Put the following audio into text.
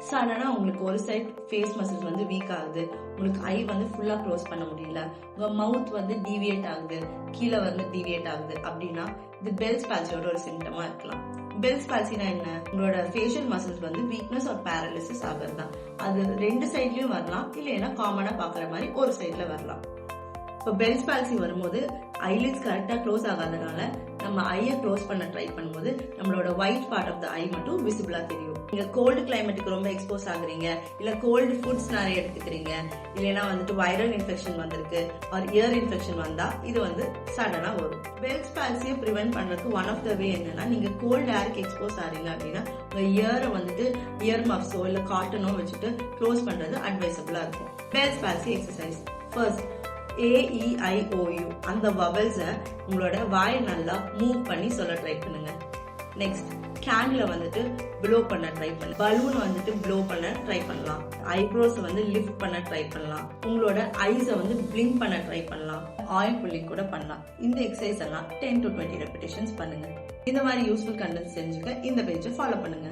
சடனா உங்களுக்கு ஒரு சைட் ஃபேஸ் மசில்ஸ் வந்து வீக் ஆகுது, உங்களுக்கு ஐ வந்து ஃபுல்லா க்ளோஸ் பண்ண முடியல, உங்க மவுத் வந்து டீவியேட் ஆகுது, கீழே வந்து டீவியேட் ஆகுது அப்படின்னா இது பெல்ஸ் பால்சியோட ஒரு சிம்டமா இருக்கலாம். பெல்ஸ் பால்சினா என்ன? உங்களோட ஃபேஷியல் மசில்ஸ் வந்து வீக்னஸ் ஆர் பேரலிசிஸ் ஆகிறது தான். அது ரெண்டு சைட்லயும் வரலாம், இல்லைன்னா காமனா பாக்குற மாதிரி ஒரு சைட்ல வரலாம். இப்போ பெல்ஸ் பால்சி வரும்போது ஐலிட்ஸ் கரெக்டா க்ளோஸ் ஆகாதனால நம்ம ஐயை க்ளோஸ் பண்ண ட்ரை பண்ணும்போது நம்மளோட ஒயிட் பார்ட் ஆஃப் த ஐ மட்டும் விசிபிளா தெரியும். நீங்க கோல்டு கிளைமேட்டுக்கு ரொம்ப எக்ஸ்போஸ் ஆகுறீங்க, இல்ல கோல்டு ஃபுட்ஸ் நிறைய எடுத்துக்கிறீங்க, இல்லைன்னா வந்துட்டு வைரல் இன்ஃபெக்ஷன் வந்திருக்கு ஆர் இயர் இன்ஃபெக்ஷன் வந்தா இது வந்து சடனா வரும். பெல்ஸ் பால்சியை ப்ரிவென்ட் பண்றதுக்கு ஒன் ஆஃப் த வே என்னன்னா, நீங்க கோல்டு ஏருக்கு எக்ஸ்போஸ் ஆறீங்க அப்படின்னா உங்க இயரை வந்துட்டு இயர் மஃப்ஸோ இல்ல காட்டனோ வச்சுட்டு க்ளோஸ் பண்றது அட்வைசபிளா இருக்கும். Bell's palsy exercise. First AEIOU அந்த வவல்ஸை உங்களோட வாய் நல்லா மூவ் பண்ணி சொல்ல ட்ரை பண்ணுங்க. நெக்ஸ்ட் கேண்டில் வந்துட்டு ப்ளோ பண்ண ட்ரை பண்ணலாம். பலூன் வந்துட்டு ப்ளோ பண்ண ட்ரை பண்ணலாம். ஐப்ரோஸ் வந்து லிஃப்ட் பண்ண ட்ரை பண்ணலாம். உங்களோட ஐஸை வந்து பிளிங்க் பண்ண ட்ரை பண்ணலாம். ஆயில் புல்லிங் கூட பண்ணலாம். இந்த எக்ஸசைஸ் எல்லாம் 10 to 20 ரெப்பிடேஷன்ஸ் பண்ணுங்க. இந்த மாதிரி யூஸ்ஃபுல் கண்டென்ட் தெரிஞ்சுக்க இந்த பேஜை ஃபாலோ பண்ணுங்க.